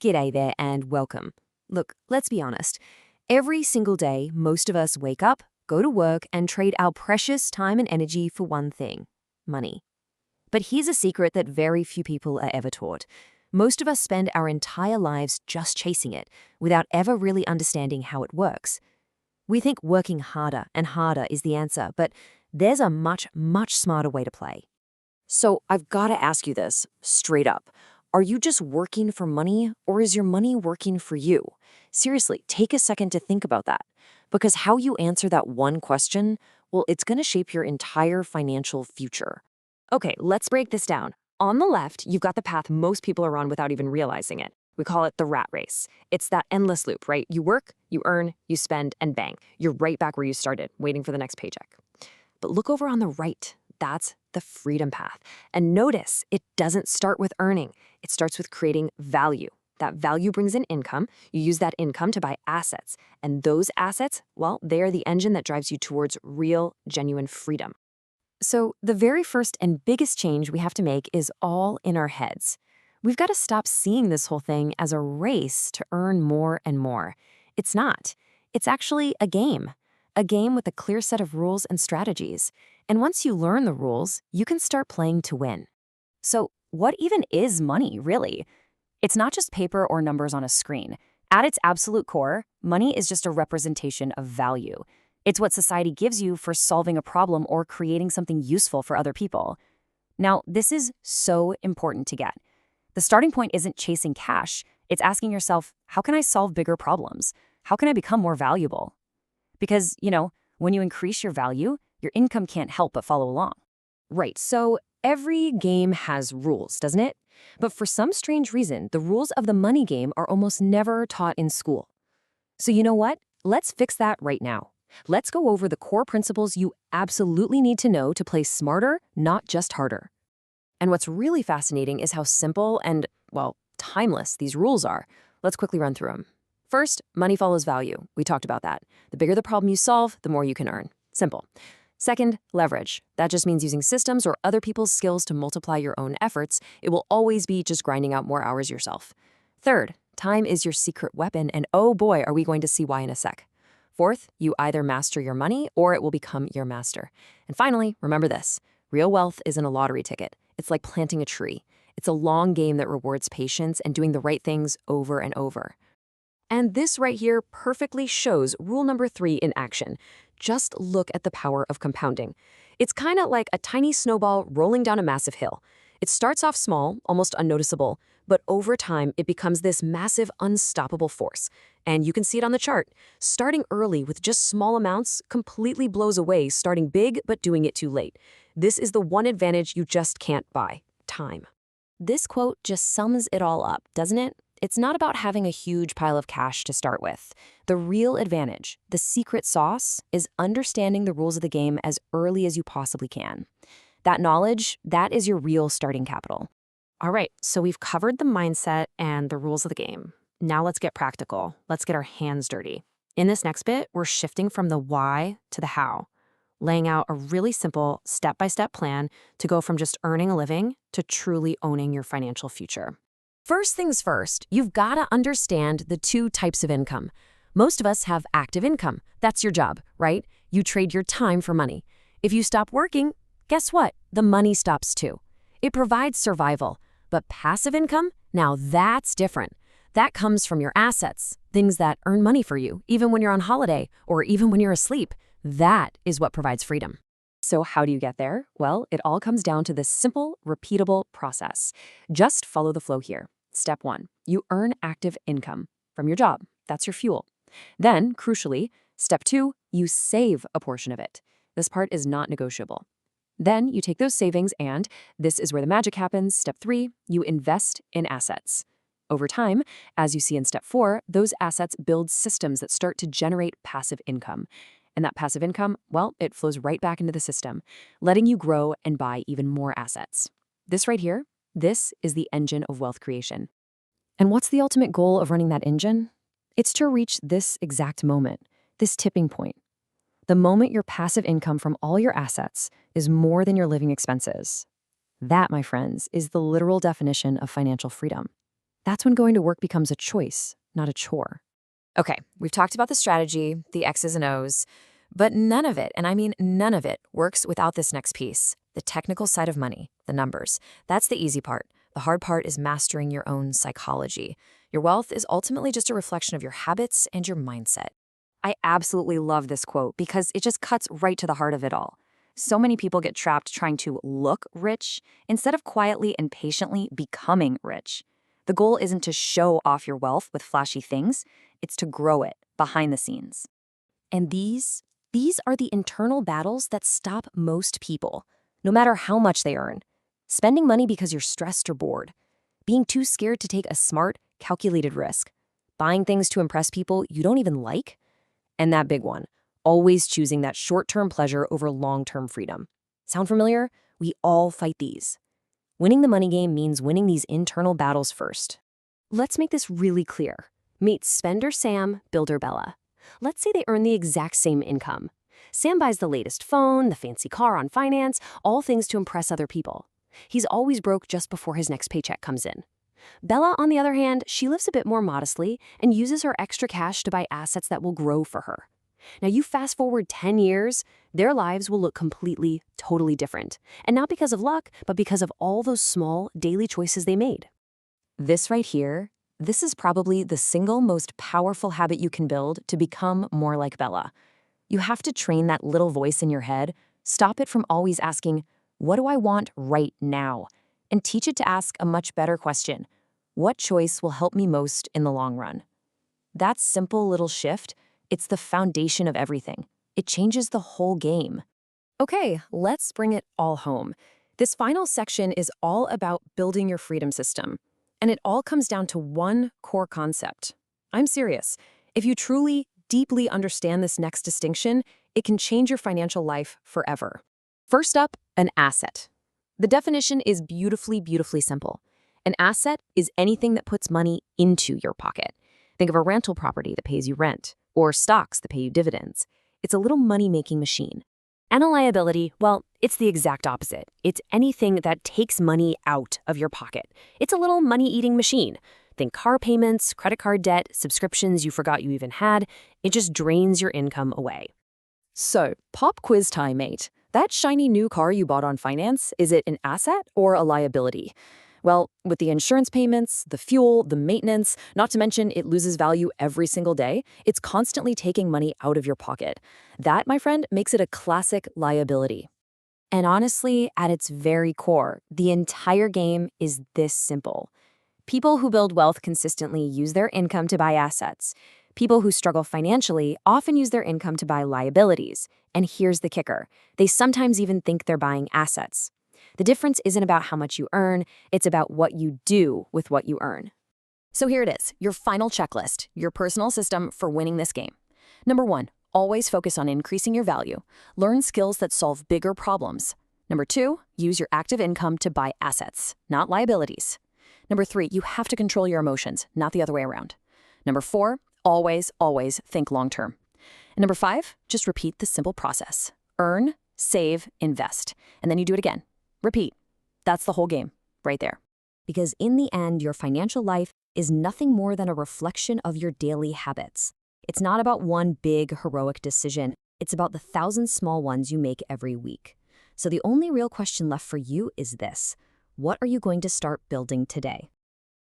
G'day there and welcome. Look, let's be honest. Every single day, most of us wake up, go to work, and trade our precious time and energy for one thing: money. But here's a secret that very few people are ever taught. Most of us spend our entire lives just chasing it, without ever really understanding how it works. We think working harder and harder is the answer, but there's a much, much smarter way to play. So I've got to ask you this straight up. Are you just working for money, or is your money working for you? Seriously, take a second to think about that. Because how you answer that one question, well, it's going to shape your entire financial future. Okay, let's break this down. On the left, you've got the path most people are on without even realizing it. We call it the rat race. It's that endless loop, right? You work, you earn, you spend, and bang, you're right back where you started, waiting for the next paycheck. But look over on the right. That's the freedom path. And notice, it doesn't start with earning. It starts with creating value. That value brings in income. You use that income to buy assets. And those assets, well, they are the engine that drives you towards real, genuine freedom. So the very first and biggest change we have to make is all in our heads. We've got to stop seeing this whole thing as a race to earn more and more. It's not. It's actually a game with a clear set of rules and strategies. And once you learn the rules, you can start playing to win. So what even is money, really? It's not just paper or numbers on a screen. At its absolute core, money is just a representation of value. It's what society gives you for solving a problem or creating something useful for other people. Now, this is so important to get. The starting point isn't chasing cash. It's asking yourself, how can I solve bigger problems? How can I become more valuable? Because, when you increase your value, your income can't help but follow along. Right, so every game has rules, doesn't it? But for some strange reason, the rules of the money game are almost never taught in school. So you know what? Let's fix that right now. Let's go over the core principles you absolutely need to know to play smarter, not just harder. And what's really fascinating is how simple and, well, timeless these rules are. Let's quickly run through them. First, money follows value. We talked about that. The bigger the problem you solve, the more you can earn. Simple. Second, leverage. That just means using systems or other people's skills to multiply your own efforts. It will always be just grinding out more hours yourself. Third, time is your secret weapon, and oh boy, are we going to see why in a sec. Fourth, you either master your money or it will become your master. And finally, remember this. Real wealth isn't a lottery ticket. It's like planting a tree. It's a long game that rewards patience and doing the right things over and over. And this right here perfectly shows rule number 3 in action. Just look at the power of compounding. It's kind of like a tiny snowball rolling down a massive hill. It starts off small, almost unnoticeable, but over time it becomes this massive, unstoppable force. And you can see it on the chart. Starting early with just small amounts completely blows away starting big but doing it too late. This is the one advantage you just can't buy: time. This quote just sums it all up, doesn't it? It's not about having a huge pile of cash to start with. The real advantage, the secret sauce, is understanding the rules of the game as early as you possibly can. That knowledge, that is your real starting capital. All right, so we've covered the mindset and the rules of the game. Now let's get practical. Let's get our hands dirty. In this next bit, we're shifting from the why to the how, laying out a really simple step-by-step plan to go from just earning a living to truly owning your financial future. First things first, you've got to understand the 2 types of income. Most of us have active income. That's your job, right? You trade your time for money. If you stop working, guess what? The money stops too. It provides survival. But passive income? Now that's different. That comes from your assets, things that earn money for you, even when you're on holiday or even when you're asleep. That is what provides freedom. So how do you get there? Well, it all comes down to this simple, repeatable process. Just follow the flow here. Step 1, you earn active income from your job. That's your fuel. Then, crucially, step 2, you save a portion of it. This part is not negotiable. Then you take those savings and, this is where the magic happens, step 3, you invest in assets. Over time, as you see in step 4, those assets build systems that start to generate passive income. And that passive income, well, it flows right back into the system, letting you grow and buy even more assets. This right here, this is the engine of wealth creation. And what's the ultimate goal of running that engine? It's to reach this exact moment, this tipping point. The moment your passive income from all your assets is more than your living expenses. That, my friends, is the literal definition of financial freedom. That's when going to work becomes a choice, not a chore. Okay, we've talked about the strategy, the X's and O's, but none of it, and I mean none of it, works without this next piece, the technical side of money, the numbers. That's the easy part. The hard part is mastering your own psychology. Your wealth is ultimately just a reflection of your habits and your mindset. I absolutely love this quote because it just cuts right to the heart of it all. So many people get trapped trying to look rich instead of quietly and patiently becoming rich. The goal isn't to show off your wealth with flashy things, it's to grow it behind the scenes. And these are the internal battles that stop most people, no matter how much they earn. Spending money because you're stressed or bored. Being too scared to take a smart, calculated risk. Buying things to impress people you don't even like. And that big one, always choosing that short-term pleasure over long-term freedom. Sound familiar? We all fight these. Winning the money game means winning these internal battles first. Let's make this really clear. Meet Spender Sam, Builder Bella. Let's say they earn the exact same income. Sam buys the latest phone, the fancy car on finance, all things to impress other people. He's always broke just before his next paycheck comes in. Bella, on the other hand, she lives a bit more modestly and uses her extra cash to buy assets that will grow for her. Now, you fast forward 10 years, their lives will look completely, totally different. And not because of luck, but because of all those small, daily choices they made. This right here, this is probably the single most powerful habit you can build to become more like Bella. You have to train that little voice in your head, stop it from always asking, what do I want right now? And teach it to ask a much better question. What choice will help me most in the long run? That simple little shift, it's the foundation of everything. It changes the whole game. Okay, let's bring it all home. This final section is all about building your freedom system. And it all comes down to one core concept. I'm serious. If you truly, deeply understand this next distinction, it can change your financial life forever. First up, an asset. The definition is beautifully, beautifully simple. An asset is anything that puts money into your pocket. Think of a rental property that pays you rent, or stocks that pay you dividends. It's a little money-making machine. And a liability, well, it's the exact opposite. It's anything that takes money out of your pocket. It's a little money-eating machine. Think car payments, credit card debt, subscriptions you forgot you even had. It just drains your income away. So, pop quiz time, mate. That shiny new car you bought on finance, is it an asset or a liability? Well, with the insurance payments, the fuel, the maintenance, not to mention it loses value every single day, it's constantly taking money out of your pocket. That, my friend, makes it a classic liability. And honestly, at its very core, the entire game is this simple. People who build wealth consistently use their income to buy assets. People who struggle financially often use their income to buy liabilities. And here's the kicker. They sometimes even think they're buying assets. The difference isn't about how much you earn, it's about what you do with what you earn. So here it is, your final checklist, your personal system for winning this game. Number 1, always focus on increasing your value. Learn skills that solve bigger problems. Number 2, use your active income to buy assets, not liabilities. Number 3, you have to control your emotions, not the other way around. Number 4, always, always think long-term. And number 5, just repeat the simple process. Earn, save, invest. And then you do it again. Repeat. That's the whole game, right there. Because in the end, your financial life is nothing more than a reflection of your daily habits. It's not about one big, heroic decision. It's about the 1,000 small ones you make every week. So the only real question left for you is this. What are you going to start building today?